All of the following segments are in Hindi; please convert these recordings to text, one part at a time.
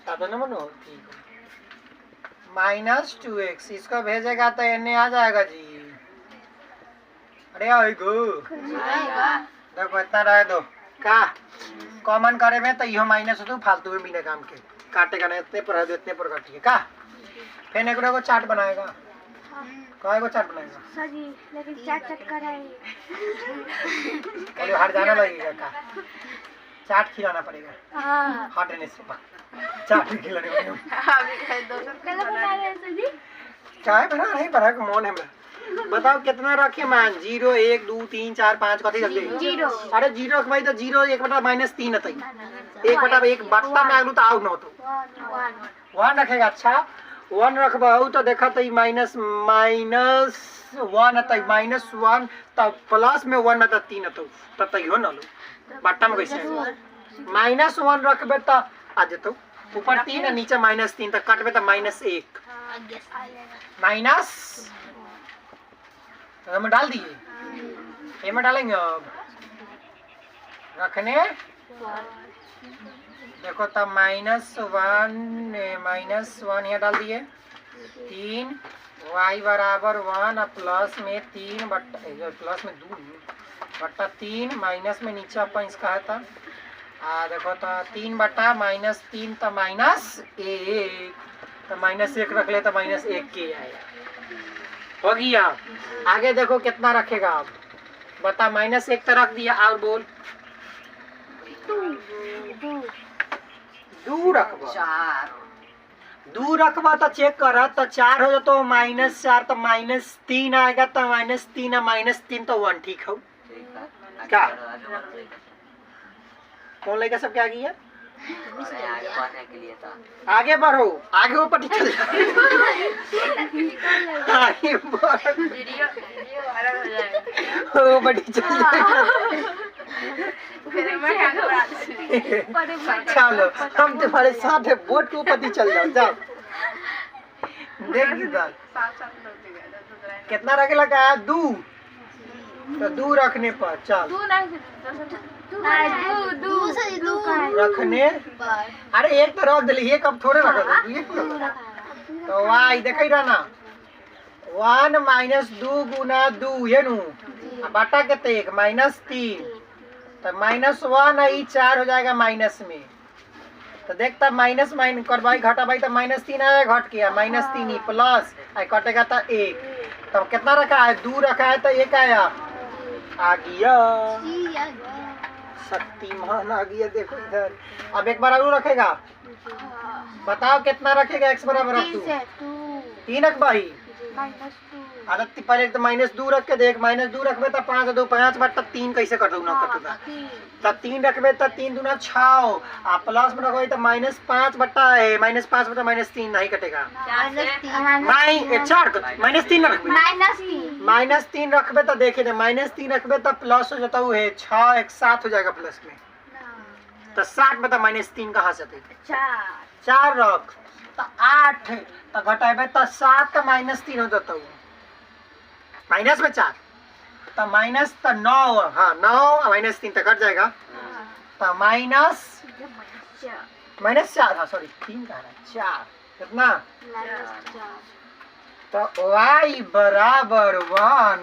सादा ना मनो ठीक है। -2x इसको भेजेगा तो एने आ जाएगा जी। अरे आएगो देखो इतना रहे दो का कॉमन करे में तो यो माइनस हो फालतू में बिना काम के काटेगा ना इतने पर दो इतने पर काटिए का फिर एक को चार्ट बनाएगा कई को चार्ट बनाएगा सर जी लेकिन चाट चक्कर है बोले हट जाना लगेगा का चाट खिलाना पड़ेगा हाँ हटने से चाट खिलाने वाले कैसे बना रहे हैं सर जी चाय बना रहे बड़ा का मन है मेरा बताओ कितना रखे मान 0 1 2 3 4 5 कथी रख दे 0 अरे 0 रखबाई तो 0 1 बटा -3 है 1 बटा 1 बट्टा में आगलू तो आउ न तो 1 रखेगा अच्छा 1 रखबाऊ तो देखा तो माइनस -1 है -1 तब प्लस में 1 है 3 है तो हो न लो बट्टा में कैसे -1 रखबे तो आ जतो ऊपर 3 है नीचे -3 तक काटबे तो -1 माइनस तो हम डाल दिए ये में डालेंगे अब रखने देखो तब -1 यहाँ डाल दिए 3 y बराबर 1 और प्लस में 3 बट्टा प्लस में 2 बट्टा 3 माइनस में नीचे अपन इसका है था देखो तो 3 बट्टा -3 तो -1 तो -1 रख ले तो -1 के आएगा हो गया। आगे देखो कितना रखेगा आप बता -1 तो रख दिया और बोल 2 रखबा 2 रखबा तो चेक कर तो 4 हो तो -4 तो -3 आएगा तो -3 -3 तो 1 ठीक हो क्या कौन लेगा सब क्या किया आगे बढ़ो आगे वो पट्टी चल आगे बढ़ो वो पट्टी चल चलो हम तुम्हारे साथ है बोट के ऊपर ही चल जाओ जाओ देख इधर कितना रखे लगा 2 तो 2 रखने पर चल रखने अरे एक तो रख दिली एक अब थोड़े रख तो वाई देख रहा ना 1 -2 गुना 2 ये नु बटा के एक -3 तो -1 है 4 हो जाएगा माइनस में तो देखता माइनस करवाई घटाबाई तो -3 आया घट गया -3 ही प्लस कटेगा तो 1 तो कितना रखा है 2 रखा है तो 1 आया आ गया शक्तिमान आ गया देखो इधर अब एक बार और रखेगा बताओ कितना रखेगा x बराबर 3 रख भाई आदत पहले तो -2 रख के देख -2 रखबे तो 5 2 5 बटा 3 कैसे कर दू ना कटदा तब 3 रखबे तो 3 दूना 6 आ प्लस में रखबे तो -5 बटा है -5 बटा -3 नहीं कटेगा नहीं 4 -3 रखबे -3 रखबे तो देखिए -3 रखबे तो प्लस हो जाता है 6 1 7 हो जाएगा प्लस में तो 7 बटा -3 कहाँ से आते 4 रख तो 8 तो घटाबे तो 7 का -3 हो जाता है माइनस में 4 तो माइनस तो 9 हाँ 9 -3 तक कट जाएगा तो -4 हाँ सॉरी 3 का 4 कितना तो y बराबर 1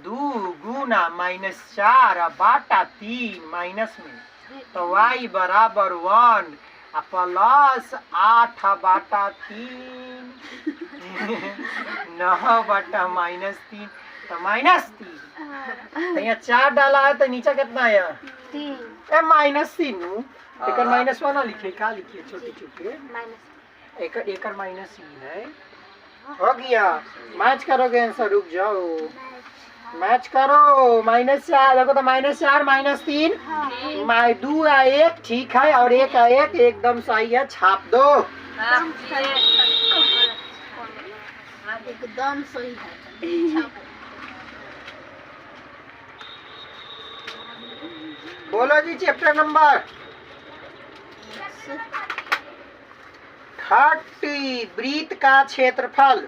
-2 गुना -4 बटा 3 माइनस में तो y बराबर 1 प्लस 8 बटा 3 9 बटा -3 तो -3 तो यहाँ 4 डाला है तो नीचे कितना आया 3 -3 एक -1 लिखे क्या लिखिए छोटे छोटे एक माइनस ही है हो गया मैच करोगे आंसर रुक जाओ मैच करो -4 देखो तो -4 -3 2 1 ठीक है और 1 1 एकदम सही है छाप दो एकदम सही है बोलो जी चैप्टर नंबर 30 वृत्त का क्षेत्रफल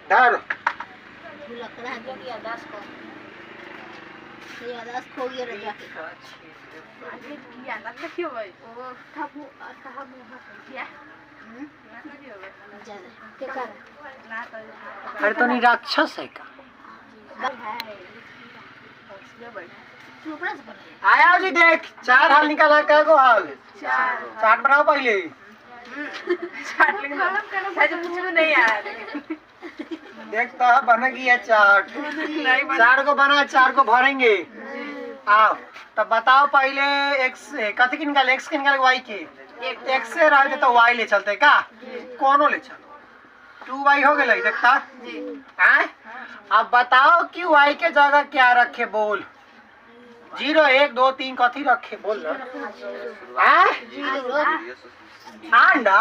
धर याददाश्त खो गया रजा के। अरे किया ना देखियो भाई ओ कहां मुंह किया ज्यादा क्या कर ना तो अरे तो नहीं राक्षस है का? चुपड़ा से पड़ आया जी देख 4 हाल निकाला क्या को हाल? चार्ट बनाओ पहले। चाट लेंगे शायद कुछ भी नहीं आया देखता बन गया चार्ट। 4 को बना 4 को भरेंगे। आओ तब बताओ पहले x कथी के निकाले x के निकाले y के x से रह तो y ले चलते का कोनो ले चलो 2y हो गए देखता हैं। अब बताओ कि y के जगह क्या रखे बोल 0 1 2 3 कथी रखे बोल ना अंडा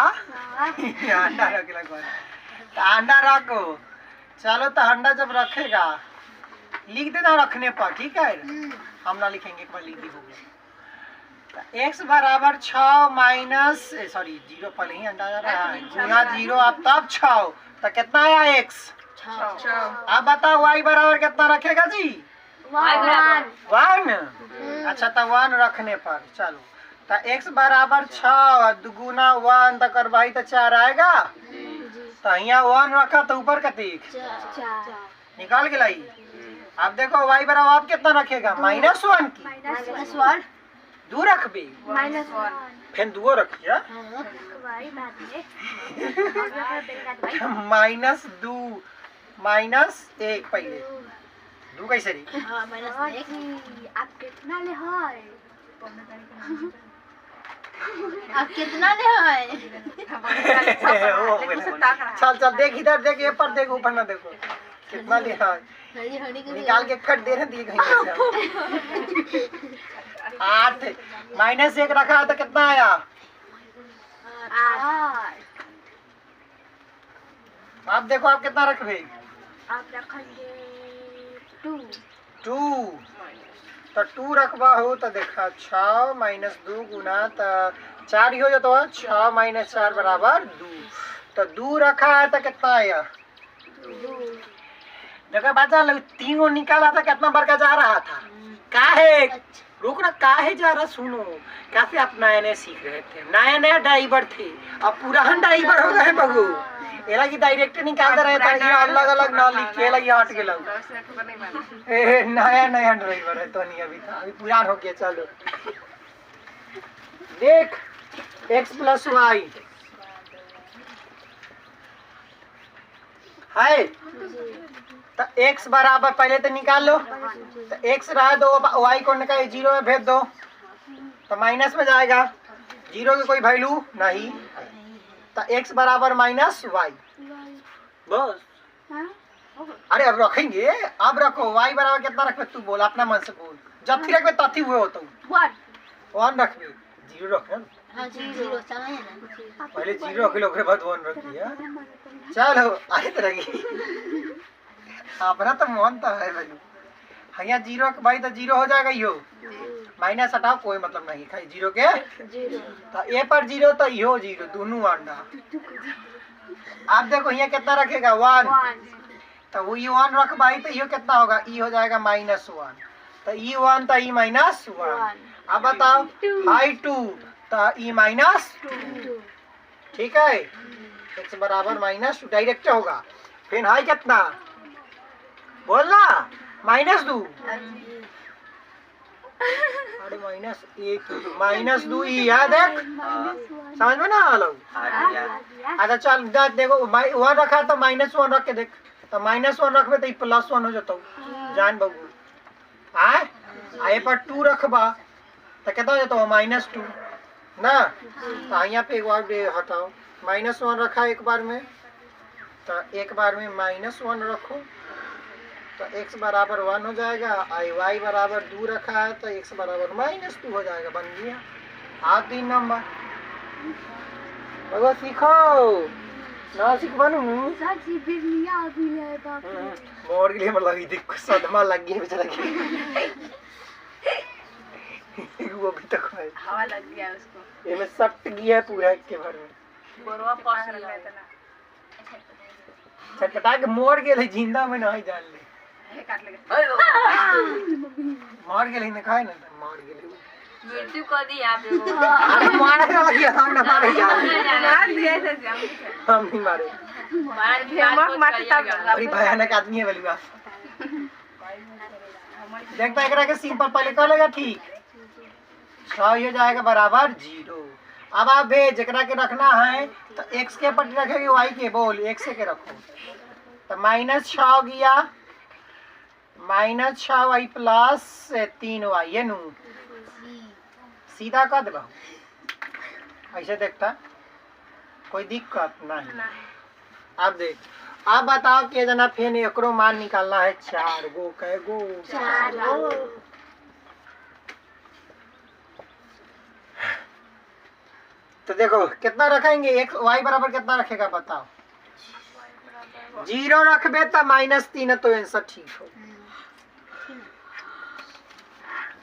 अंडा रखेला तो अंडा रखो। चलो तो अंडा जब रखेगा लिख देना रखने पर ठीक है। हम ना लिखेंगे एक बार लिख दी तो x बराबर 6 माइनस सॉरी 0 पहले ही अंडा जा रहा है गुना 0 अब तब 6 तो कितना आया x। अब बताओ y बराबर कितना रखेगा जी 1। अच्छा तो 1 रखने पर चलो तो x बराबर 6 गुना 1 तो कर भाई तो 4 आएगा। तो यहाँ 1 रखा तो ऊपर कती निकाल के लाई। अब देखो y बराबर आप कितना रखेगा -1 की -1 2 रख भी -1 फिर 2 रखिए भाई बात -2 -1 पहले 2 कैसे रही हां -1 आप कितना ले है आप कितना ले है चल चल देख इधर देख ये पर देख ऊपर ना देखो कितना लिया हरी हरी के निकाल के फट दे रहे दिए कहीं 8 -1 रखा तो कितना आया 8 अब देखो आप कितना रखबे आप रखेंगे 2 तो 2 रखबा हो तो देखा 6 -2 गुना तो 4 ही हो जाता है 6 - 4 बराबर 2 तो 2 रखा है तो कितना आया 2 देखो बच्चा लोग 3 को निकाला था कितना बड़का जा रहा था काहे रुक ना काहे जा रहा सुनो कैसे आप नया नया सीख रहे थे नया नया ड्राइवर थे अब पुराना ड्राइवर हो गए बहू ये लगी डायरेक्ट निकाल दे रहे थे अलग अलग ना लिख के लगी हट के लग नया नया ड्राइवर है तो नहीं अभी था अभी पुरान हो गया। चलो देख x + y है तो x बराबर पहले तो निकाल लो तो x रहा दो y को निकाल 0 में भेज दो तो माइनस में जाएगा 0 की कोई वैल्यू नहीं तो x बराबर -y बस। अरे अब रखेंगे अब रखो y बराबर कितना रखबे तू बोल अपना मन से बोल जब थी रखबे तथी हुए हो तुम 1 रखबे 0 रखना हां जी 0 समझ ना पहले 0 रख लो फिर बाद 1 रखिए चलो आए तरह की अपना तो मन तो है भाई यहाँ 0 के भाई तो 0 हो जाएगा यो माइनस हटाओ कोई मतलब नहीं खाई 0 के 0 तो ए पर 0 तो यो 0 दोनों अंडा। आप देखो यहाँ कितना रखेगा 1 तो वो ये 1 रख भाई तो ये कितना होगा ई हो जाएगा -1 तो ई 1 तो ई -1 अब बताओ हाई 2 तो ई -2 ठीक है x बराबर -2 डायरेक्ट होगा फिर हाई कितना बोलना -2 अरे -1 -2 ई है देख समझ में ना आ लो। अच्छा चल देखो 1 रखा तो -1 रख के देख तो -1 रखबे तो ई +1 हो जाता जान बाबू आए पर 2 रखबा तो कितना हो जाता -2 ना तो यहाँ पे एक बार हटाओ -1 रखा एक बार में तो एक बार में -1 रखो तो x बराबर 1 हो जाएगा y बराबर 2 रखा है तो x बराबर -2 हो जाएगा बन गया। आप 3 नंबर बगो सीखो ना सीख बनू साची बिरनिया अभी ले बाप मोड़ के लिए मत लगी देख सदमा लग गया बेचारा के वो भी तक है हवा लग गया उसको ये में सट गया है पूरा के भर में बोरवा पास लग रहा था छटपटा के मोड़ के ले जिंदा में नहीं जान ले काट लेगा मार गेली न खाए न मार गेली मृत्यु कर दी आप अरे मारे लगी हम न मारे जा मार दिए थे हम नहीं मारे मार भेमक मारते तब बड़ी भयानक आदमी है बलुआ देखता एकरा के सिंपल पहले कर लेगा ठीक 6 हो जाएगा बराबर 0। अब आप भेज जकरा के रखना है तो x के पट्टी रखेगी y के बोल x के रखो तो -6 गया -6y प्लस 3y ये नू सीधा कर दे ऐसे देखता कोई दिक्कत नहीं। अब देख अब बताओ के जना फेन एकरो मान निकालना है 4 गो कै गो 4 गो। तो देखो कितना रखेंगे x y बराबर कितना रखेगा बताओ 0 रखबे तो -3 तो आंसर ठीक हो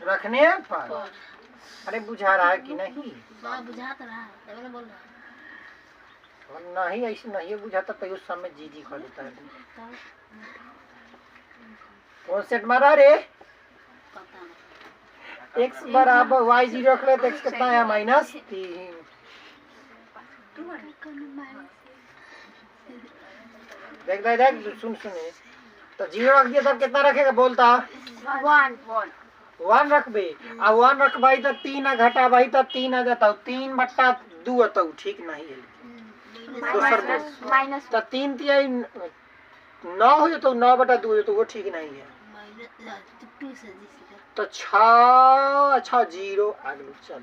रखने पर अरे बुझा रहा है कि नहीं बुझा तो रहा तभी ना बोल रहा और नहीं ऐसे नहीं बुझाता तो उस समय जी जी कर देता है कौन सेट मारा रे पता नहीं x बराबर y 0 रख ले तो x कितना है -3 देख देख देख सुन सुने तो 0 रख दिया तब कितना रखेगा बोलता 1 रखबे आ 1 रखबाई तो 3 घटा भाई तो 3 आ जाता 3/2 आता ठीक नहीं है माइनस तो 3 तिया 9 हो जाता 9/2 तो वो ठीक नहीं है -2 से तो 6 अच्छा 0 आगे चल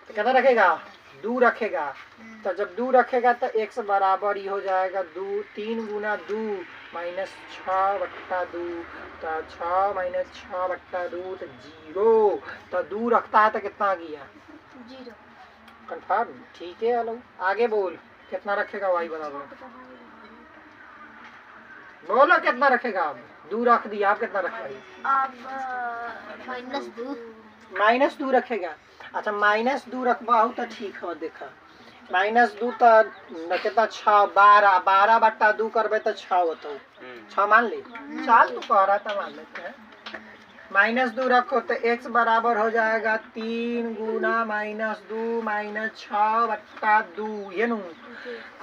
तो कितना रखेगा 2 रखेगा तो जब 2 रखेगा तो x बराबर ही हो जाएगा 3 गुना 2 -6/2 तो 6 -6/2 तो 0 तो 2 रखता है तो कितना गया 0 कंफर्म ठीक है। हेलो आगे बोल कितना रखेगा y बराबर बोलो कितना रखेगा आप 2 रख दिया आप कितना रखेगा अब -2 रखेगा अच्छा -2 रखबा तो ठीक है देखा -2 तो कितना 6 12/2 करबे तो 6 होता 6 मान ले चल तू कह रहा था मान लेते हैं -2 रखो तो x बराबर हो जाएगा 3 गुना -2 -6/2 ये नू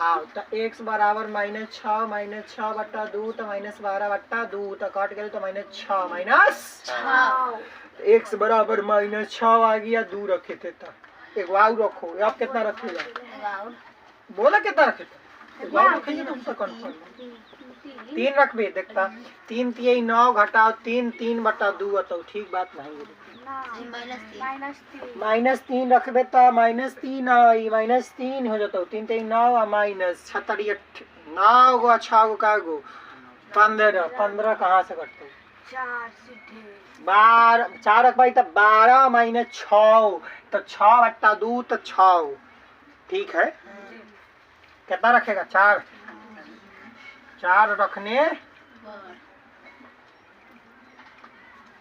आओ तो x बराबर -6/2 तो -12/2 तो कट गए तो -6 x बराबर -6 आ गया 2 रखे थे तो एक वाव रखो आप कितना रखेगा बोला कितना रखे थे वाव रखिए तुम तो कंफर्म 3 रखबे देखता 3 तिया 9 घटाओ 3 3/2 तो ठीक बात नहीं -3 रखबे तो -3 आई -3 हो जाता 3 3 9 आ -6 9 गो 6 गो का गो 15 कहाँ से कटते 4 रखबाई तो 12 - 6 तो 6/2 तो 6 ठीक है कितना रखेगा 4 रखने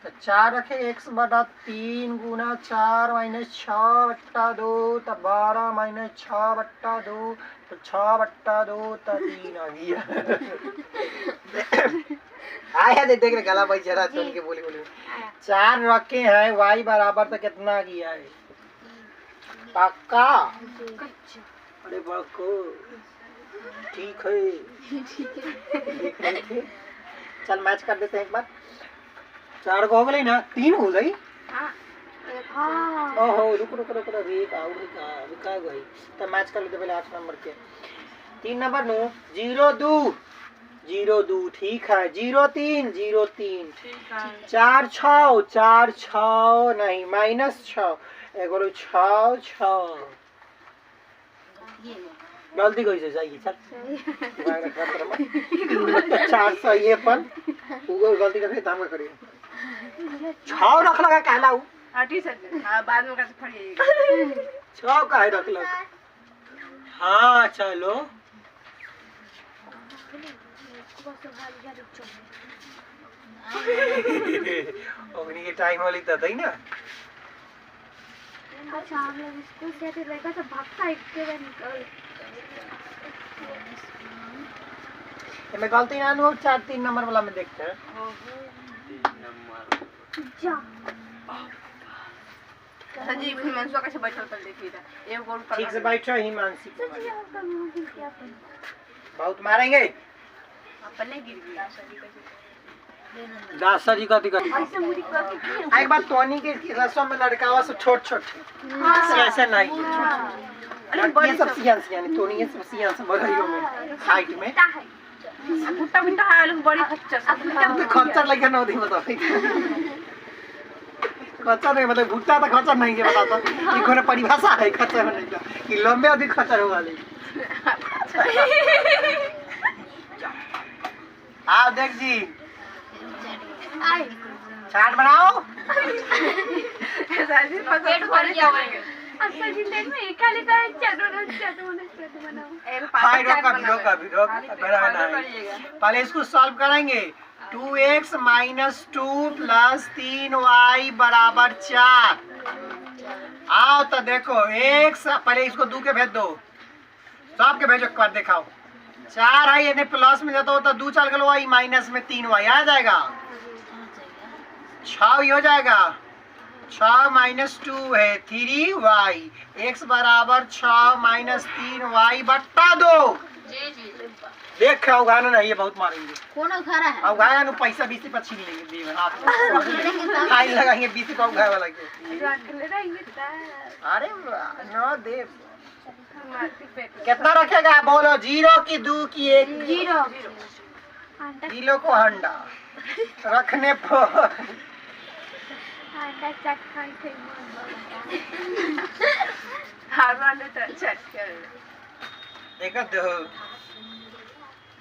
तो 4 रखे x बटा 3 गुना 4 - 6/2 तो 12 - 6/2 तो 6/2 तो 3 आ गया आया दे देख गला भाई जरा सुन के बोली 4 रखे हैं y बराबर तो कितना गया है पक्का अरे बको ठीक है देख रहे थे चल मैच कर देते हैं एक बार 4 को हो गई ना 3 हो गई ओहो रुक रुका गई तो मैच कर लेते पहले 8 नंबर के 3 नंबर नो 0 2 ठीक है 0 3 4 6 नहीं -6 एगो 6 गलती कैसे जाएगी चल 400 ये पर उगो गलती करके दाम का करिए 6 रख लगा कहला उ हटी से बाद में कैसे फड़िएगा 6 काहे रख लगा हां चलो अग्नि के टाइम वाली तो थी ना अच्छा हम लोग स्कूल से आते लड़का सब भागता है के निकल मैं गलती ना नो 4 3 नंबर वाला में देखते हैं जा सजी हिमांशु कैसे बैठल कर देखी था एक गोल कर ठीक से बैठो हिमांशी तो जी हम कभी क्या कर बहुत मारेंगे। अपने गिर गया सजी कैसे दासा जी का दिक्कत ऐसे मुड़ी करके एक बात टोनी के रसों में लड़कावा से छोट छोट ऐसे नहीं अरे ये सब सियान सियान टोनी ये सब सियान से बड़ाइयों में हाइट में बुट्टा बिट्टा है लोग बड़ी खच्चर तो खच्चर लगे ना दी बताओ खच्चर नहीं मतलब भुट्टा तो खच्चर नहीं है बताता ये कोई परिभाषा है खच्चर होने का कि लंबे अधिक खच्चर होगा ले आओ देख जी आई चाट बनाओ सजी फसल बड़ी जाएंगे अच्छा जिंदगी में एक खाली का चाटो बनाओ हाय रोक अभी बनाना है पहले इसको सॉल्व करेंगे 2x - 2 + 3y = 4 आओ तो देखो x पहले इसको 2 के भेज दो सबके भेजो एक बार दिखाओ 4 है यदि प्लस में जाता हो तो 2 चल गलो y माइनस में 3y आ जाएगा 6 हो जाएगा 6 - 2 है 3y x = 6 - 3y / 2 जी जी देख उगाना नहीं ये बहुत मारेंगे कौन खरा है उगाया नु पैसा 20 पर छीन लेंगे दे हाथ में फाइन लगाएंगे 20 का उगाए वाला के रख ले रहेंगे अरे ना दे कितना रखेगा बोलो 0 की 2 की 1 जीरो किलो को अंडा रखने पर अंडा चट खाई थे हार वाले तो चट कर देखो दो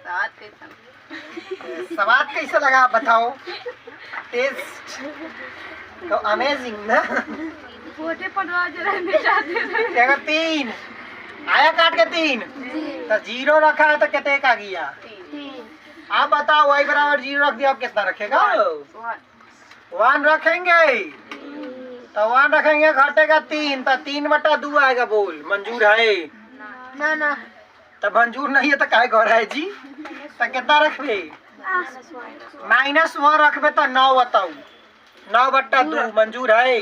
साथ के स्वाद कैसा लगा बताओ टेस्ट तो अमेजिंग ना फोटे पड़वा जरा में जाते देखो 3 आया काट के 3 तो 0 रखा है तो कितने का गया आप बताओ y = 0 रख दिया आप कितना रखेगा 1 रखेंगे तो 1 रखेंगे घटेगा 3 तो 3/2 आएगा बोल मंजूर है ना ना तो मंजूर नहीं है तो काहे घर है जी तो कितना रखबे -1 रखबे तो 9 बताओ 9/2 मंजूर है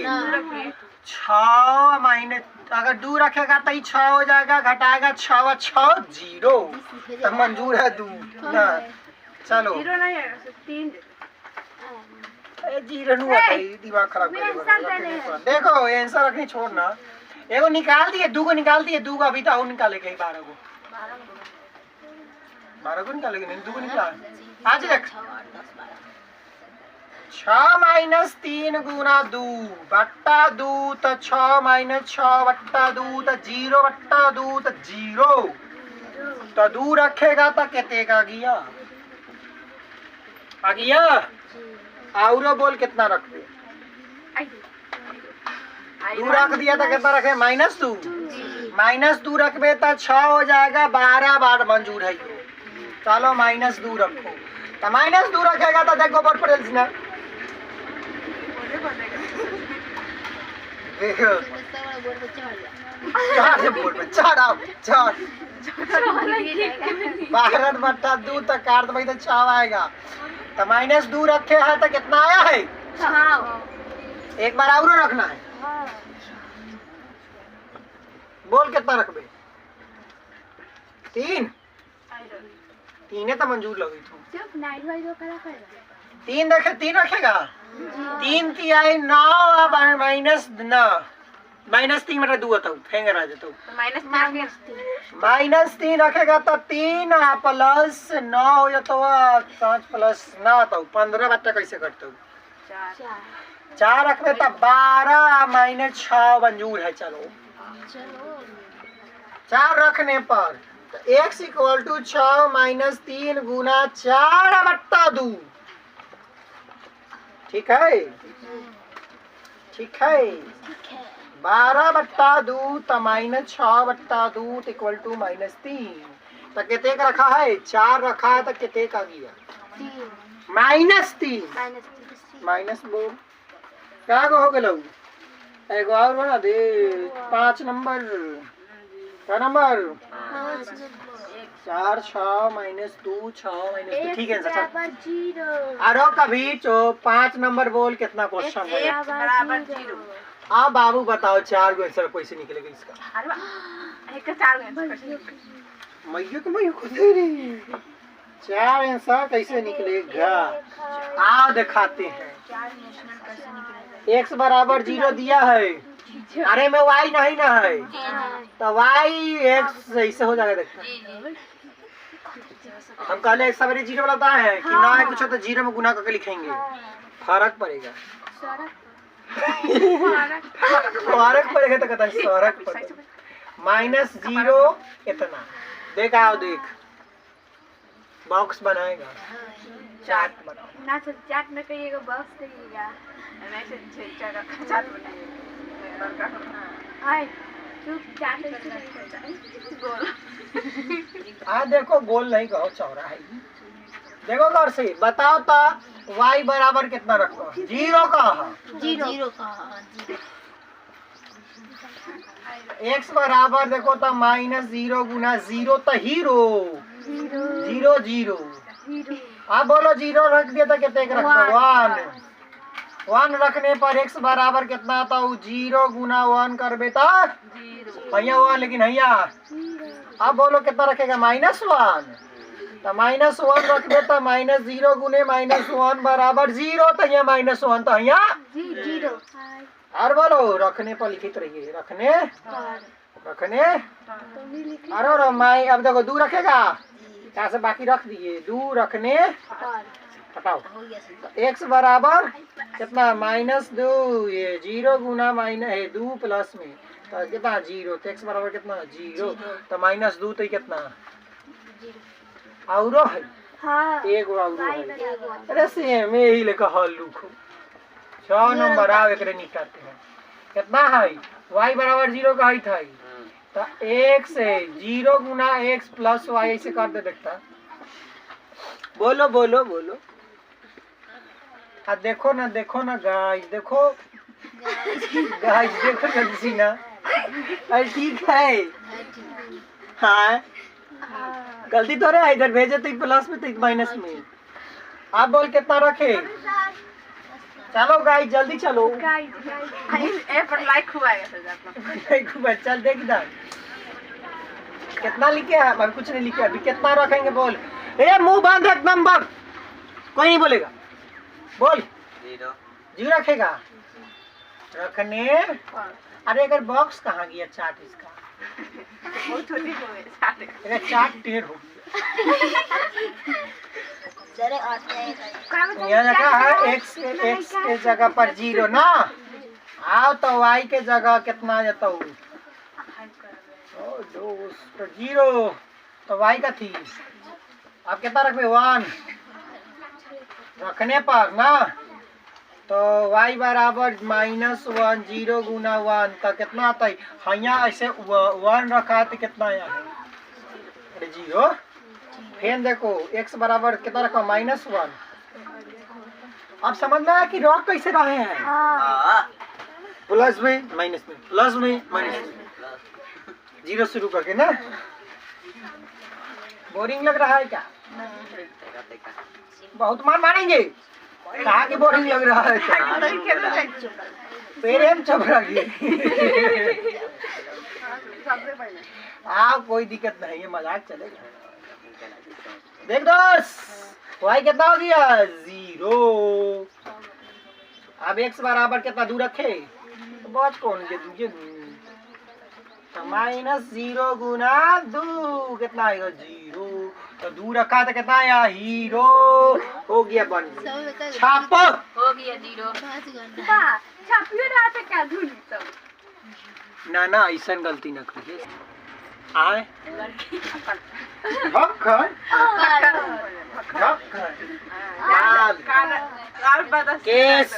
6 माइनस अगर 2 रखेगा तो 6 हो जाएगा घटाएगा 6 व 6 0 तो मंजूर है 2 ना चलो जीरो नहीं है 3 जीरो नु आता है दिमाग खराब कर देखो आंसर रखनी छोड़ना एगो निकाल दिए 2 को निकाल दिए 2 को अभी तो और निकालेंगे 12 को 12 को निकालेंगे नहीं 2 को निकाल आज देख 6 - 3 × 2 / 2 तो 6 - 6/2 तो 0/2 तो 0 तो 2 रखेगा तो कितने का गया आ गया आउरो बोल कितना रख दे 2 रख दिया तो कितना रखे -2 -2 रखबे तो 6 हो जाएगा 12 बार मंजूर है चलो -2 रखो तो -2 रखेगा तो देखो बोर्ड पर ना देखो बोर्ड पर चढ़ाओ चढ़ 12/2 तो काट दे तो 6 आएगा तो -2 रखे है तो कितना आया है एक बार और रखना है बोल कितना रखबे 3 3 तो मंजूर लगी तू सिर्फ नाइट वाइज करा कर 3 देखे 3 रखेगा 3 की आई 9 अब -9 -3/2 बताओ फेंग रहा जाता -3 रखेगा तो 3 + 9 हो जाता 5 + 9 तो 15 बच्चा कैसे करते हो 4 रखबे तो 12 - 6 मंजूर है चलो 4 रखने पर तो x = 6 - 3 × 4/2 ठीक है 12/2 तो -6/2 = -3 तो कितने का रखा है 4 रखा है तो कितने का गया -3 माइनस बोल क्या हो गलो एगो और बना दे 5 नंबर क्या नंबर 4 6 माइनस 2 6 माइनस 2 ठीक है सर। बराबर 0 अरे कभी 5 नंबर बोल कितना क्वेश्चन है। x बराबर 0। आप बाबू बताओ 4 को आंसर कैसे निकलेगा इसका। अरे वाह, एक का 4 आंसर मैयो को दे रही 4 आंसर कैसे निकलेगा। आओ दिखाते हैं। 4 नेशनल कैसे निकलेगा। x बराबर 0 दिया है। अरे में y नहीं ना है तो y x ऐसे हो जाएगा। देखते हम कहले एक सवेरे 0 वाला बताए हैं कि ना है कुछ तो 0 में गुना करके लिखेंगे फर्क पड़ेगा। फर्क पड़ेगा तो कहता है फर्क पड़ेगा। माइनस 0 इतना देख आओ देख बॉक्स बनाएगा। चार्ट बनाओ ना सर चाट न करिएगा बॉक्स करिएगा। ऐसे चार्ट बनाइए। हाय चुप चाट गोल। देखो गोल नहीं कहो चौड़ा है। देखो गौर से बताओ तो y बराबर कितना रखो 0 का है। 0 x बराबर देखो तो माइनस 0 गुना 0 तो हीरो 0 0 आप बोलो 0 रख दिया तो कितने का रखना 1 रखने पर x बराबर कितना आता है 0 गुना 1 कर बेटा भैया 1 लेकिन भैया अब बोलो कितना रखेगा -1 तो -1 रख दे तो -0 गुने -1 बराबर 0 तो यहाँ -1 तो यहाँ 0 और बोलो रखने पर लिखित रहिए रखने अरे माई अब देखो 2 रखेगा क्या से बाकी रख दिए 2 रखने हटाओ x बराबर कितना -2 ये 0 गुना माइनस 2 प्लस में तो कितना 0 तो x बराबर कितना 0 तो -2 तो कितना औरो है हाँ एक और है। अरे सेम यही लेकर हल लिखो 6 नंबर आओ एकरे निकालते हैं कितना है y बराबर 0 का है तो x है 0 गुना x प्लस y ऐसे कर दे देखता बोलो बोलो बोलो। देखो ना गाइस देखो जल्दी ना अरे ठीक है। हाँ गलती तो रे इधर भेजे तो प्लस में तो माइनस में। आप बोल कितना रखे चलो गाइस जल्दी चलो ए पर लाइक हुआ है सर चल देख इधर कितना लिखे हैं अभी कुछ नहीं लिखे अभी कितना रखेंगे बोल ए मुंह बंद रख नंबर कोई नहीं बोलेगा बोल 0 रखेगा रखने। अरे अगर बॉक्स कहाँ गया चार्ट इसका बहुत छोटी हो गई चार्ट टेढ़ हो गया। यहाँ जगह है x के जगह पर 0 ना आओ तो y के जगह कितना जाता हूँ 0 तो y का थी अब कितना रखे 1 रखने पर ना तो y बराबर -1 0 गुना 1 तो कितना आता है यहाँ ऐसे 1 रखा है तो कितना यहाँ है अरे 0 फिर देखो x बराबर कितना रखा -1 अब समझ में आया कि रॉक कैसे रहे हैं प्लस में माइनस में प्लस में माइनस में 0 शुरू करके ना। बोरिंग लग रहा है क्या बहुत मार मारेंगे कहा कि बोरिंग लग रहा है पेरेंट चुप रहिए आप कोई दिक्कत नहीं है मजाक चलेगा। देख दोस्त y कितना हो गया 0 अब x बराबर कितना दूर रखे तो बच कौन के दूजे तो -0 गुना 2 कितना आएगा 0 तो दूर रखा तो कितना आया हीरो हो गया बन छाप हो गया 0 छापियो ना तो क्या धुन सब ना ऐसा गलती न करिए आए केस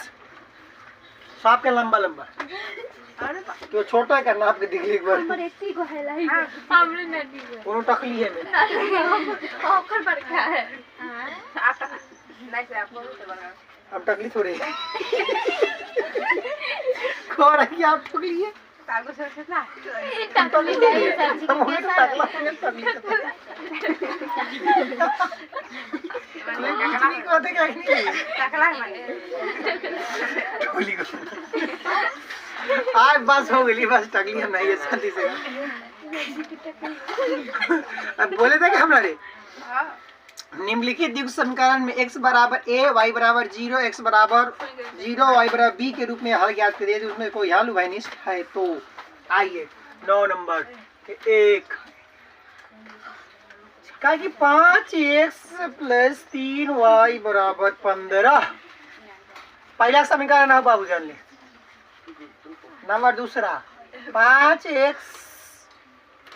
सांप के लंबा लंबा तो छोटा है करना आपके दिखली एक बार हमर एती को है लाई हमरे नदी को कोनो टकली है में ओकर बड़का है नहीं से आप बोलते बना अब टकली थोड़ी कौन है कि आप टकली है तागो से ना टकली नहीं सब्जी के साथ कुछ कहते कहीं टकला माने आज बस हो गई, बस टकली हम नहीं है शांति से। अब बोले थे कि हमारे निम्नलिखित द्विघात समीकरण में x बराबर a, y बराबर 0, x बराबर 0, y बराबर b के रूप में हल ज्ञात करिए। उसमें कोई हल उभयनिष्ठ है तो आइए 9 नंबर 1 का कि 5x + 3y बराबर 15। पहला समीकरण है बाबू जान ले। नंबर दूसरा 5x +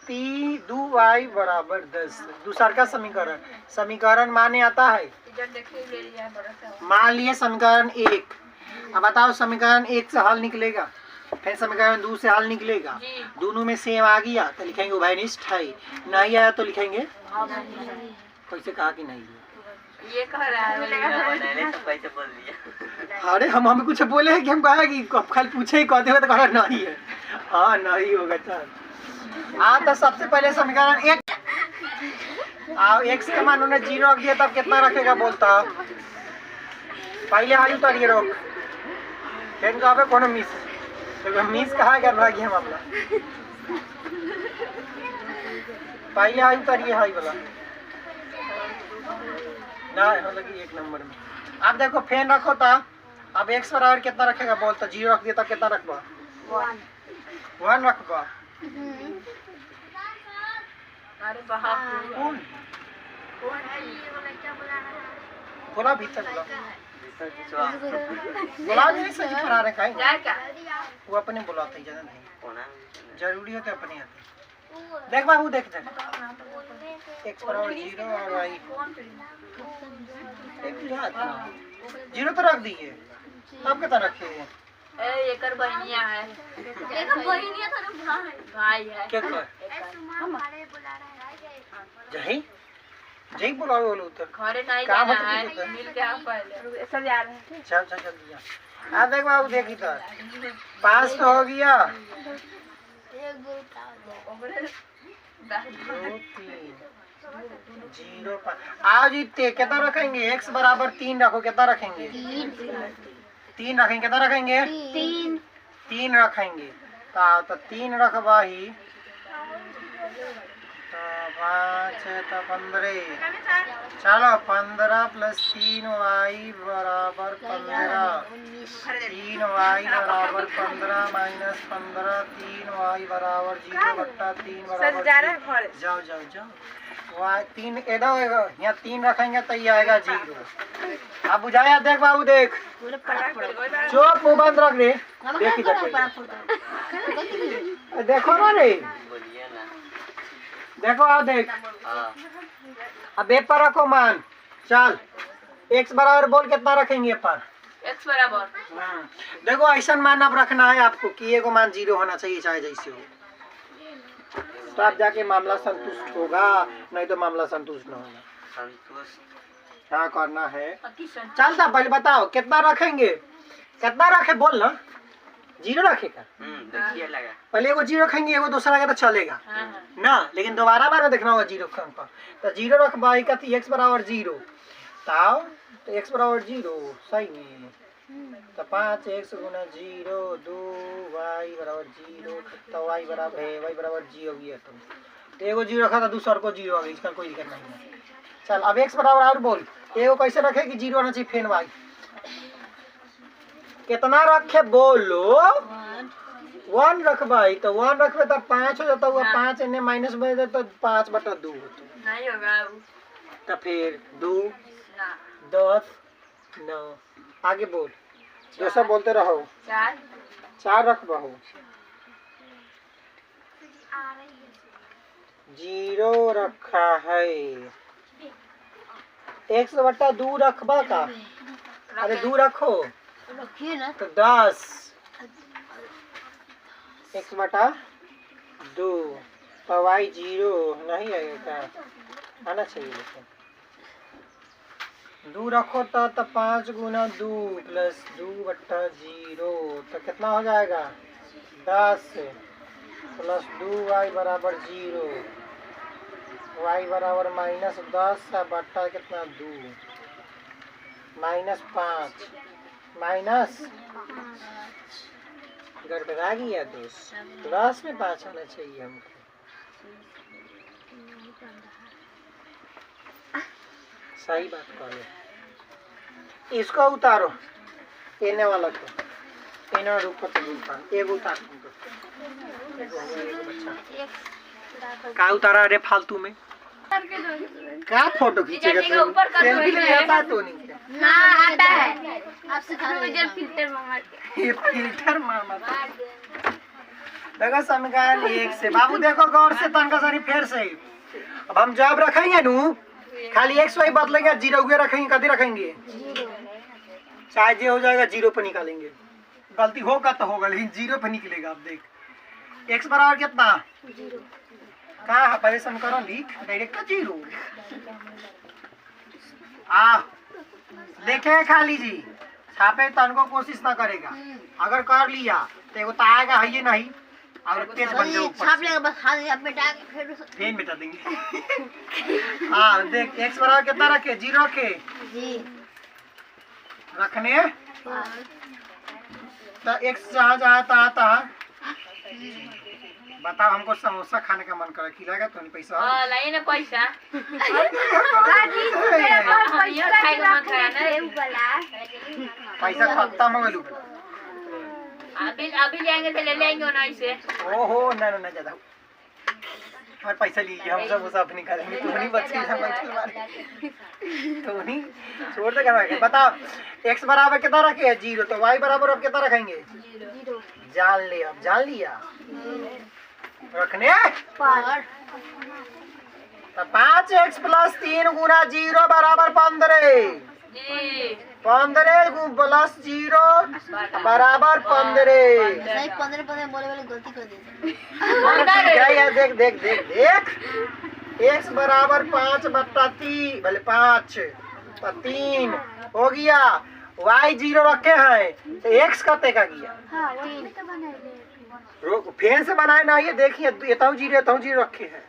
2y बराबर 10। दूसरा का समीकरण माने आता है। मान लिए समीकरण 1। अब बताओ समीकरण 1 से हल निकलेगा, फिर समीकरण 2 से हल निकलेगा, दोनों में सेम आ गया तो लिखेंगे उभयनिष्ठ है, नहीं आया तो लिखेंगे कैसे कहा कि नहीं ये कह रहा है तो कैसे बोल दिया। अरे हम हमें कुछ बोले हैं कि हम कहा कि खाली पूछे ही कहते हुए तो कहा नहीं है। हाँ नहीं होगा चल। तो सबसे पहले समीकरण 1 x का मान उन्हें 0 रख दिया तब कितना रखेगा बोलता पहले आई उतारिए रोक फिर कहा कौन मिस तो मिस कहा करना गया मामला पहले आई उतारिए हाई वाला ना लगी 1 नंबर में। अब देखो फैन रखो था। अब x बराबर कितना रखेगा बोलता 0 रख दिया तब कितना रखबा 1 रखबा। अरे बाप कौन कौन है ये वाला क्या बुला रहा है? बोला भीतर बोला नहीं सही फरा रहे काहे जाए क्या वो अपने बुलाते ज्यादा नहीं जरूरी हो तो अपने आते। देख बाबू देख x बराबर 0 और y 0 तो रख दिए अब कितना रखे ए एकर बहनिया है एक बहनिया था भाई है क्या कर हमारे बुला रहा है जही जही बुलाओ बोलो तो घरे नहीं काम जाना है तो है मिल के आप पहले सब जा रहे हैं चल चल जल्दी जा। देख बाबू देखी तो 5 तो हो गया 0 आज इतने कितना रखेंगे x बराबर 3 रखो कितना रखेंगे 3 रखेंगे कितना रखेंगे 3 रखेंगे तो 3 रखबा ही तो 5 तो 15 चलो 15 + 3y बराबर 15 3y बराबर 15 - 15 3y बराबर 0/3 बराबर जाओ जाओ जाओ वहाँ 3 इधर यहाँ 3 रखेंगे तो ये आएगा 0। अब बुझाया देख बाबू देख चुप मुँह बंद रख दे देख इधर देखो ना रे बोलिए ना। देखो आओ देख हाँ अब ए पर रखो मान चल x बराबर बोल कितना रखेंगे पर एक्स बराबर देखो ऐसा मान अब रखना है आपको कि एगो मान 0 होना चाहिए चाहे जैसे हो तो आप जाके मामला संतुष्ट होगा नहीं तो मामला संतुष्ट न होगा। संतुष्ट क्या करना है चलता पहले बताओ कितना रखेंगे कितना रखे बोल ना 0 रखेगा देखिए लगा पहले एगो 0 रखेंगे एगो दूसरा का तो चलेगा ना लेकिन दोबारा बार देखना होगा 0 पर तो 0 रखबाई का x बराबर 0 तो x बराबर 0 सही में तो 5x गुना 0 2y बराबर 0 तो y बराबर है y बराबर 0 हो गया तो एगो 0 रखा था दूसरा को 0 आ गया इसका कोई दिक्कत नहीं है। चल अब x बराबर और बोल एगो कैसे रखे कि 0 आना चाहिए फेन y कितना रखे बोलो 1 रखबाई तो 1 रखबे तो 5 हो जाता हुआ 5 इन्हें माइनस में दे तो 5/2 होता नहीं होगा तो फिर 2 ना 10 9 आगे बोल जैसा बोलते रहो 4 रखबो 0 रखा है x/2 रखबा का अरे 2 रखो रखिए ना तो 10 x/2 तो y 0 नहीं आएगा आना चाहिए लेकिन 2 रखो तो 5 गुना 2 + 2/0 तो कितना हो जाएगा 10 + 2y बराबर 0 y बराबर -10 बट्टा कितना 2 -5 माइनस गड़बड़ा गया दोस्त। प्लस में 5 आना चाहिए हमको। सही बात करो। इसको उतारो इन्हें वाला को इन्हें रुको तो उतार एक उतार तुमको एगो बच्चा का उतारा रे फालतू में क्या फोटो खींचेगा तुम सेल्फी ले आता तो नहीं ना आता है आप सिखा दो मुझे फिल्टर मार के ये फिल्टर मार देखो समीकरण 1 से बाबू देखो गौर से तनका सारी फेर से अब हम जवाब रखेंगे नू खाली x y बदलेंगे 0 हुए रखेंगे कभी रखेंगे चाहे जो हो जाएगा 0 पे निकालेंगे गलती होगा तो होगा लेकिन 0 पे निकलेगा। आप देख x बराबर कितना 0 कहाँ है पहले समीकरण लिख डायरेक्ट 0 आ देखे खाली जी छापे तन को कोशिश ना करेगा अगर कर लिया तो एगो तो आएगा है ये नहीं और तेज बन जाओ छाप लेगा बस हाथ में बेटा के फिर मिटा देंगे। हाँ देख x बराबर कितना रखे 0 रखे जी रखने तो x जहाँ जहाँ आता बताओ हमको समोसा खाने का मन करा खिलाएगा तो नहीं पैसा लाई ना पैसा पैसा खत्म हो गया अभी लेंगे तो ले लेंगे ना इसे। ओहो ना ना ना ज्यादा और पैसा लीजिए हम सब उसे अपनी निकालेंगे तो नहीं बचेगा तो नहीं छोड़ दे करवाएंगे। बताओ x बराबर कितना रखे 0 तो y बराबर अब कितना रखेंगे 0 जान ले अब जान लिया रखने पर तो 5x + 3 गुना 0 बराबर 15 जी 15 प्लस 0 बराबर 15 सही 15 बोले वाले गलती कर दी क्या यार देख देख देख देख x बराबर 5/3 भले 5 तो 3 हो गया y 0 रखे हैं तो x कते का गया हां वही तो बनाए रोक फेन से बनाए ना ये देखिए एताऊ 0 रखे हैं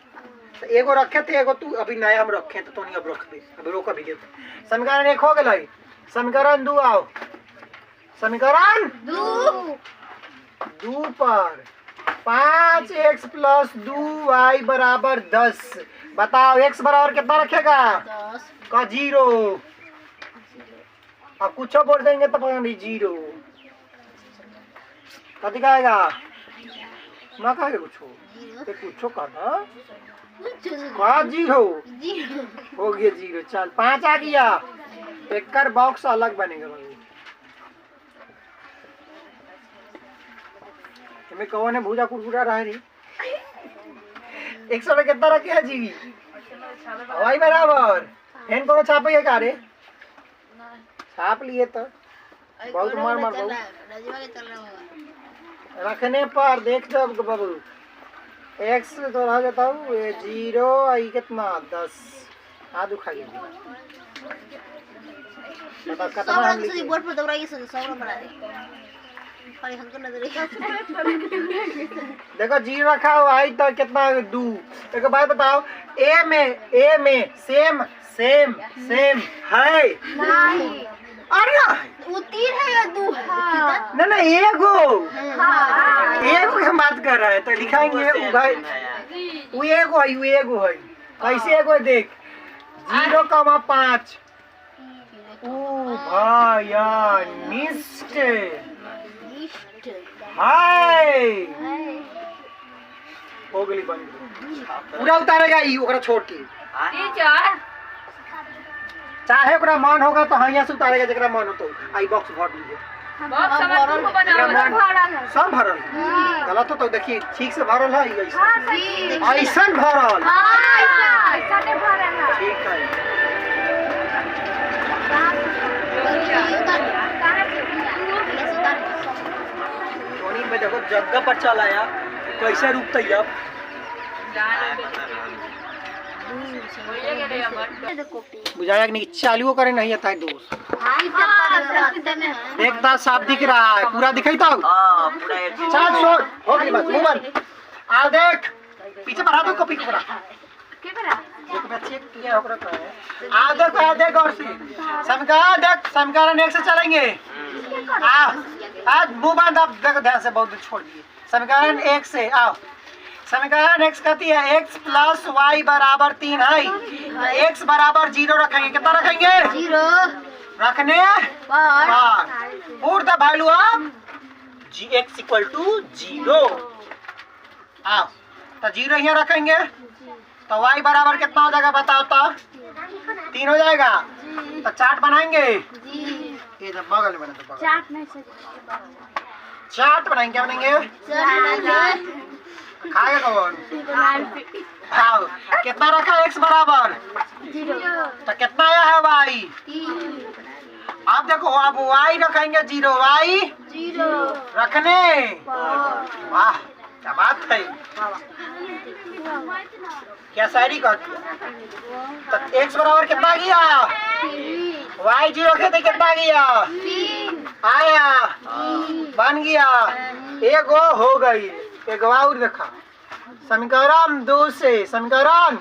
तो एगो रखे थे एगो तू अभी नया हम रखे तो नहीं अब रख दे अभी रोक अभी देते समीकरण 1 हो गया समीकरण 2 आओ समीकरण 2 पर 5x + 2y बराबर 10 बताओ x बराबर कितना रखेगा 10 का 0 अब कुछ बोल देंगे तो पता नहीं 0 कथी कहेगा ना कहेगा कुछ कहना का 0 हो गया 0 चल 5 आ गया एक कर बॉक्स अलग बनेगा भाई तुम्हें कौन है भूजा कुरकुरा रहा है 100 में कितना रखे है जी भाई बराबर एन को छापे है कारे छाप लिए तो बहुत मार मार राजीवा के चल रहा होगा रखने पर देख जब बाबू x तो रह जाता हूँ 0 आई कितना 10 हाथ उखा गया बता कितना हम लिखे बोर्ड पर दौड़ाइए 100 बना दे और हमको नजर देखो 0 रखा हुआ है तो कितना 2 एक बात बताओ a में सेम है नहीं अरे वो 3 है या 2 है ना ना एगो की हम बात कर रहे हैं तो लिखाएंगे वो भाई वो एगो है कैसे एगो है देख 0,5 ओ भैया निष्ठ हाय हो गई बंद पूरा उतारेगा ई ओकरा छोड़ के टीचर चाहे ओकरा मन होगा तो यहाँ से उतारेगा जरा मन हो तो आई बॉक्स भर लीजिए बहुत समझ को बनाओ सब भरल गलत हो तो देखिए ठीक से भरल है ऐसा भरल ठीक है टोनी में देखो जगह पर चला आया कैसे रुकता है अब बुझाया कि नहीं चालू करे नहीं आता है दोस्त देखता साफ दिख रहा है पूरा दिखाई था चल छोड़ हो गई बात मुंह बंद आ देख पीछे बढ़ा दो कॉपी को बढ़ा देखो मैं चेक किया होगा कहाँ है। आ देख और सी समीकरण देख, समीकरण 1 से चलेंगे। आज मुंह बंद, आप देखो ध्यान से, बहुत छोड़ दिए। समीकरण 1 से आओ। समीकरण x कहती है x प्लस वाई बराबर 3 है। x बराबर 0 रखेंगे। कितना रखेंगे? 0 रखने put the value of x equal to 0। आओ तो 0 यहाँ रखेंगे तो y बराबर कितना हो जाएगा बताओ तो? 3 हो जाएगा। तो चार्ट बनाएंगे। ये जब बगल में बना तो बगल चाट नहीं चार्ट बनाएंगे। क्या बनाएंगे? खाएगा कौन? आओ कितना रखा है x बराबर? 0 तो कितना आया है y? 3 आप देखो, आप y रखेंगे 0, y 0 रखने। वाह क्या बात है, क्या शायरी कर दिया। तो x बराबर कितना गया? y 0 कहते कितना गया? 3 आया बन गया। एक हो गई, एक और देखा। समीकरण 2 से, समीकरण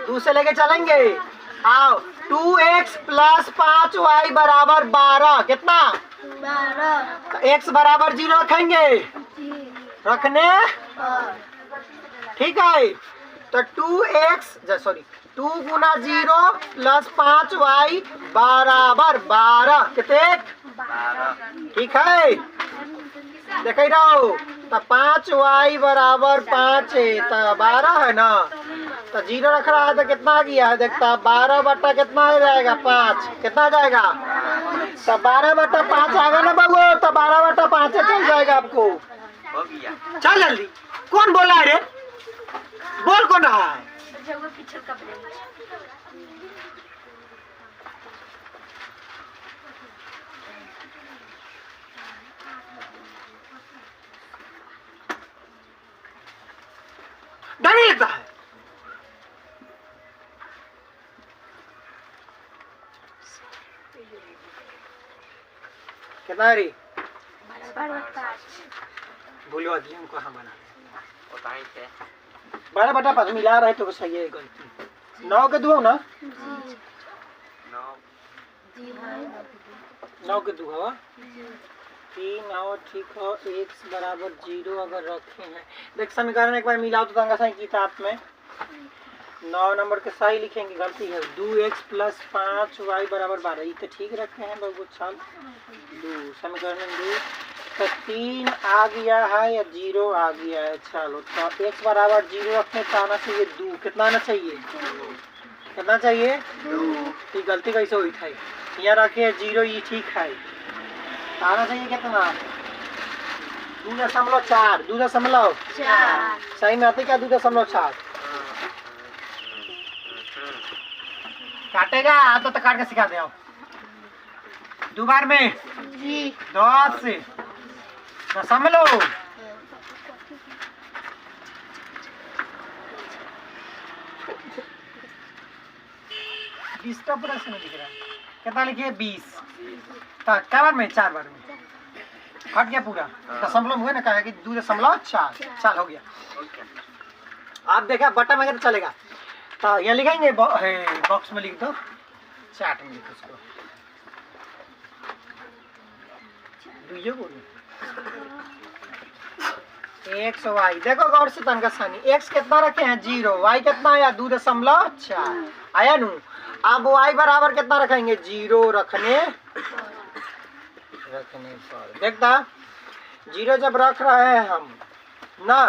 2 से लेके चलेंगे। आओ 2x प्लस 5y बराबर 12। कितना? 12 x बराबर 0 रखेंगे। रखने ठीक है। तो 2 गुना 0 प्लस 5y बराबर 12। कितने? ठीक है, देख रहो। तो 5y बराबर 5 है तो 12 है ना। तो 0 रख रहा है तो कितना आ गया है? देखता 12 बटा कितना हो जाएगा? 5। कितना आ जाएगा? तो 12 बटा 5 आएगा ना बाबू। तो 12 बटा 5 चल जाएगा आपको। हो गया। चल जल्दी। कौन बोला है रे? बोल कौन रहा है? डर लगता है। कितना रे? भूलवा दिए उनको हम बना होता ही थे। 12 बटा 5 मिला रहे तो सही है। गलती 9 के 2 ना, 9 के 2 हवा 3 और ठीक हो। x बराबर 0 अगर रखे हैं, देख समीकरण एक बार मिलाओ तो तंगा सही किताब में 9 नंबर के सही लिखेंगे। गलती है 2x प्लस 5y बराबर 12। ये तो ठीक रखे हैं लोग। चल 2 समीकरण 2 तो 3 आ गया है या 0 आ गया है। चलो तो x बराबर 0 रखने तो आना चाहिए 2। कितना आना चाहिए? कितना चाहिए? 2। गलती कैसे हुई थी? यहाँ रखे 0, ये ठीक है। आना चाहिए कितना? 2.4। 2.4 सही में आते क्या? 2.4 काटेगा तो काट के सिखा दे। 2 बार में 10 दशमलव 20 का पूरा समय दिख रहा है। कितना लिखिए? 20। तो क्या बार में? 4 बार में हट गया पूरा। दशमलव हुए ना, कहा कि 2.4। चल हो गया। आप देखा बटा में तो चलेगा। तो यहाँ लिखेंगे बॉक्स में लिख दो, चार्ट में लिखो उसको। एक्स वाई देखो गौर से तनका सानी। एक्स कितना रखे हैं? 0। वाई कितना आया? 2.4 आया नू। अब वाई बराबर कितना रखेंगे? 0 रखने पर। देखता 0 जब रख रहे हैं हम ना,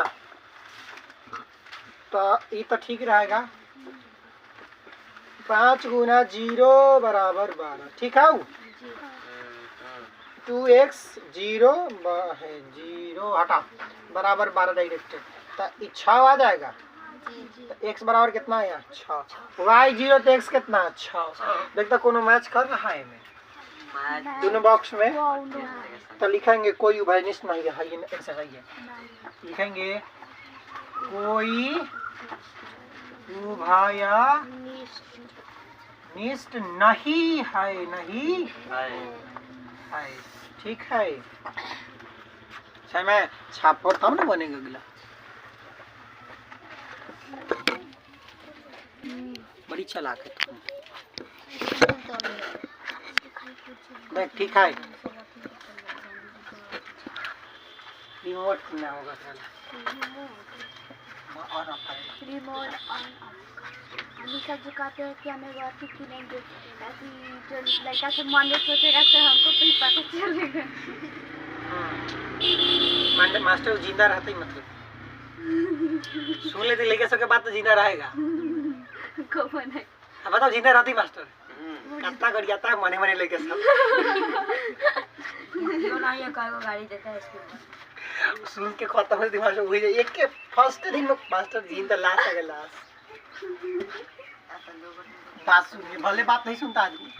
तो ये तो ठीक रहेगा। 5 गुना 0 बराबर 12। ठीक है। 2x 0 है 0 हटा बराबर 12 डायरेक्ट। तो 6 आ जाएगा। तो x बराबर कितना आया? 6। y 0 तो x कितना? 6। देखता कोनो मैच कर रहा है में दोनों बॉक्स में। तो लिखेंगे कोई उभयनिष्ठ नहीं है। ये ऐसा सही है। लिखेंगे कोई उभयनिष्ठ नहीं है। नहीं है। ठीक है। अच्छा मैं छाप तब ना बनेगा अगला। बड़ी चला के तुम। देख ठीक है, रिमोट कितना होगा और रिमोट ऑन हम सब जो कहते हैं कि हमें बात की नहीं ऐसी जो लड़का से मन में सोचेगा तो हमको भी पता चलेगा। मास्टर जिंदा रहता ही मतलब सुन लेते लेके सबके बात तो जिंदा रहेगा। कौन है? अब बताओ जिंदा रहती मास्टर कितना कर जाता है मने मने लेके सब जो ना ये गाड़ी देता है इसके सुन के खत्म हो दिमाग से वही एक के फर्स्ट दिन में मास्टर जिंदा लाश आ गया लाश। बात सुनिए भले बात नहीं सुनता आदमी।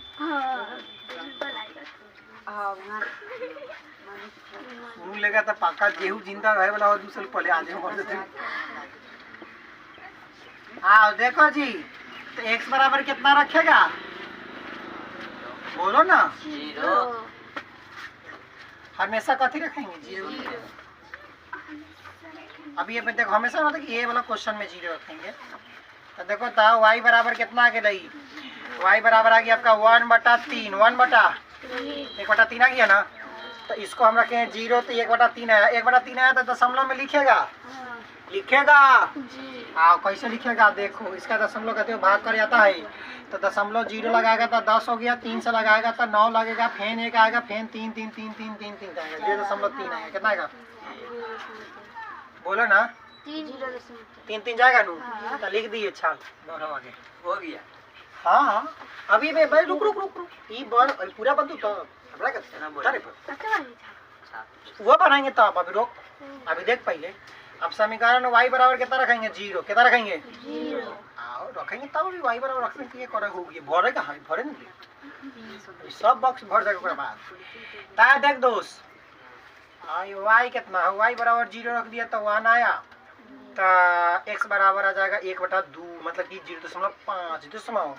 सुन लेगा तो पाका गेहूं जिंदा रहे वाला और दूसरे पहले आधे मर जाते। हाँ देखो जी, तो x बराबर कितना रखेगा बोलो ना। 0 हमेशा कथी रखेंगे 0। अभी ये देखो हमेशा मतलब कि ये वाला क्वेश्चन में 0 रखेंगे। तो देखो तो y बराबर कितना आ गया, y बराबर आ गया आपका 1/3 1/3 आ गया ना। तो इसको हम रखे हैं 0, तो 1/3 आया 1/3 आया तो दशमलव में लिखेगा हाँ कैसे लिखेगा देखो, इसका दशमलव कहते हो भाग कर जाता है तो दशमलव 0 लगाएगा तो 10 हो गया, 3 से लगाएगा तो 9 लगेगा, फेन 1 आएगा, फेन 3 3 3 3 3 3 आएगा 0.3 आएगा। कितना आएगा बोलो ना 3 3 जाएगा नू। तो लिख दिए छाल दोनों आगे हो गया। हाँ अभी भाई रुक रुक रुक रुक ये बन पूरा बंदू तो अपना करते हैं ना बोला वो बनाएंगे तो आप अभी रोक अभी देख पहले। अब समीकरण y बराबर कितना रखेंगे 0 कितना रखेंगे 0 आओ रखेंगे तब अभी y बराबर रखने के लिए करे होगी भरे का भरे नहीं सब बॉक्स भर जाएगा ओकरा बाद। ता देख दोस्त y कितना है y बराबर 0 रख दिया तो 1 आया तो x बराबर आ जाएगा 1/2 मतलब कि 0.5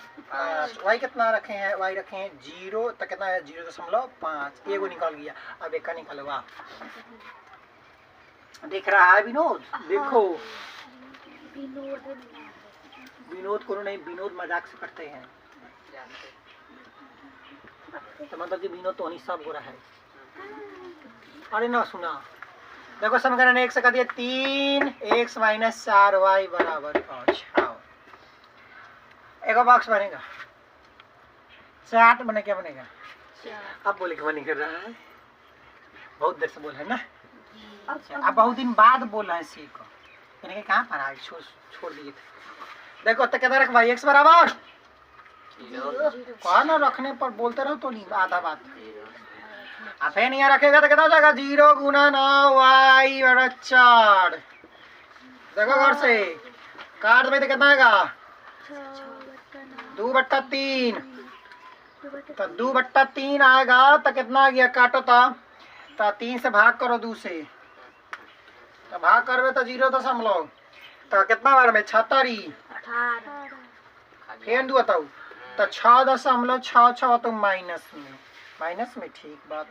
y कितना रखे हैं y रखे हैं 0 तो कितना है 0.5 एगो निकल गया। अब एक का निकालो आप देख रहा है विनोद देखो विनोद को नहीं विनोद मजाक से करते हैं तो मतलब कि विनोद तो नहीं सब हो रहा है। अरे ना सुना देखो समीकरण 1 से कर दिया 3x - 4y बराबर 5। आओ एक बॉक्स बनेगा 4 बने क्या बनेगा अब बोले कि बनी कर रहा है बहुत देर से बोल है ना अब बहुत दिन बाद बोल रहे हैं सीख मैंने कहा कहाँ पर आए छोड़ दिए थे। देखो तो कितना रख भाई x बराबर 0 कौन रखने पर बोलते रहो तो नहीं आधा बात आप है नहीं रखेगा तो कितना हो जाएगा 0 × 9y/4। देखो घर से काट में तो कितना आएगा 2/3 तो 2/3 आएगा तो कितना आ गया काटो तो 3 से भाग करो 2 से तो भाग करवे तो 0.0 तो कितना बार में 76 फेन दू बताओ तो 6.66 तो माइनस में ठीक बात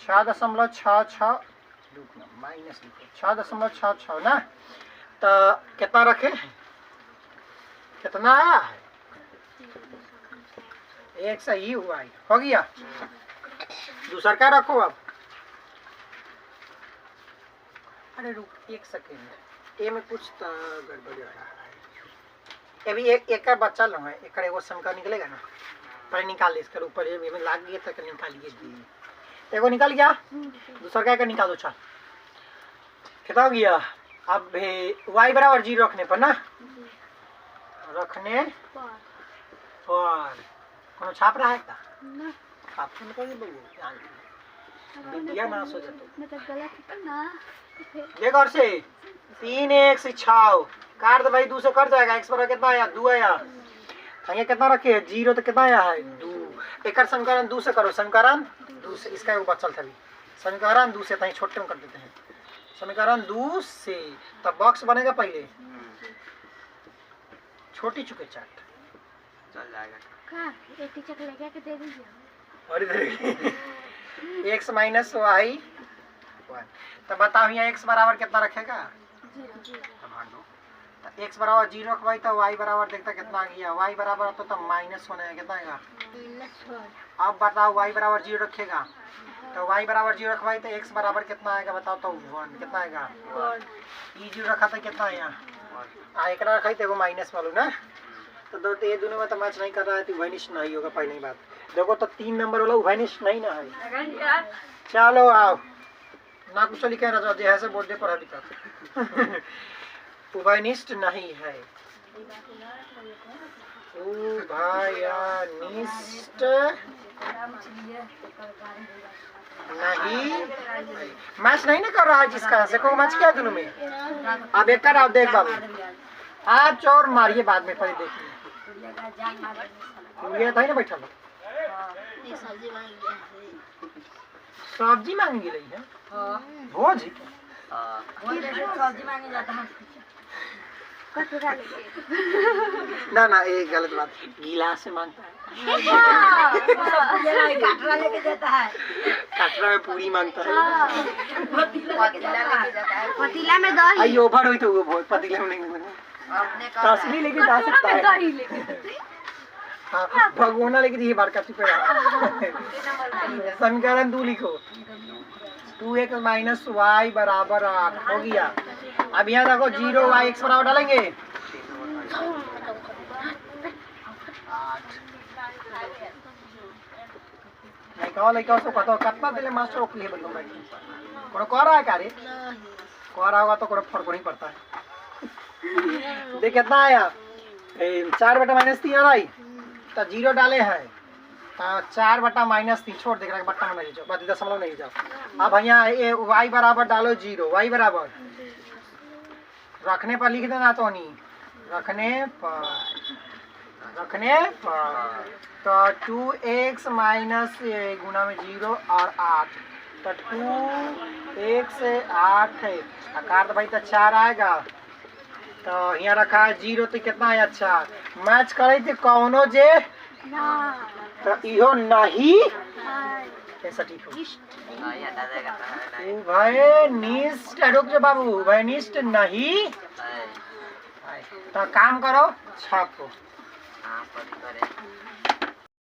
6.66 माइनस 6.66 ना। तो कितना रखे कितना आया है एक सही हुआ हो गया। दूसरा क्या रखो अब अरे रुक एक सेकेंड ये में कुछ तो गड़बड़ हो रहा है। अभी एक का बच्चा लो है एक एगो समीकरण निकलेगा ना पहले निकाल ले इसके ऊपर ये में लाग गया तक निकालिए दी एगो निकल गया दूसरा का निकालो चल कितना हो गया। अब y बराबर 0 रखने पर ना रखने पर कौन छाप रहा है क्या छाप तो निकल गया बिटिया ना सो जातो मैं तो गलत ना देख और से 3x 6 काट दे भाई 2 से कट जाएगा x बराबर कितना आया 2 आया ये कितना रखे 0 तो कितना आया है 2 एक समीकरण 2 से करो समीकरण 2 से इसका एक बचल था समीकरण 2 से तहीं छोटे में कर देते हैं समीकरण 2 से तब बॉक्स बनेगा पहले छोटी चुके चाट चल जाएगा का एक टीचर लेके के दे दीजिए और इधर x - y 1 तो बताओ यहाँ x बराबर कितना रखेगा 0 x बराबर 0 रखवाई तो y बराबर देखता कितना आ गया, y बराबर तो माइनस होने है, कितना आएगा। अब बताओ y बराबर 0 रखेगा तो y बराबर 0 रखवाई तो x बराबर कितना आएगा बताओ तो 1 कितना आएगा। ई 0 रखा था कितना आया, एक रखा तो माइनस मालूम ना। तो ये दोनों में तो मैच नहीं कर रहा है तो उभयनिष्ठ नहीं होगा। पहली बात देखो तो 3 नंबर वाला उभयनिष्ठ नहीं ना है। चलो आओ ना कुछ लिखा रहा जो ऐसे बोर्ड पर अभी तक उभयनिष्ठ नहीं है। उभयनिष्ठ नहीं, मैच नहीं ना कर रहा है जिसका से को मैच क्या दोनों में। अब एक कर आप देख बाबू आप चोर मारिए बाद में पहले देखिए ये था ना बैठा लो सब्जी मांगी रही है भोज सब्जी मांगे जाता है ना ना ये गलत बात, गिलास से मांगता है कटरा लेके जाता है, कटरा में पूरी मांगता है, पतीला में दही। आई ओवर हुई तो वो पतीले में नहीं तस्वीर लेके जा सकता है। हाँ भगवाना लेके ये बार काटी पे समीकरण 2 लिखो 2x माइनस y बराबर 8 हो गया। अब यहाँ देखो 0 y x बराबर डालेंगे 8 नहीं कहो लेके उसको पता कितना दिले मास्टर को ये बंदो भाई कोनो कह रहा है कार्य कह रहा होगा तो कोनो फर्क नहीं पड़ता है। देख कितना आया 4/-3 आ रही तो 0 डाले हैं 4/-3 छोड़ देख रहा है बट्टा में नहीं जाओ बात दशमलव नहीं जाओ। अब यहाँ y बराबर डालो 0 y बराबर रखने पर लिख देना तो नहीं रखने पर तो 2x माइनस गुना में 0 और 8 तो 2x से 8 है आकार तो भाई तो 4 आएगा तो यहाँ रखा है 0 तो कितना है अच्छा मैच करे थे कौनो जे तो इहो नहीं ऐसा ठीक हो उभयनिष्ठ रुक जो बाबू उभयनिष्ठ नहीं तो काम करो छापो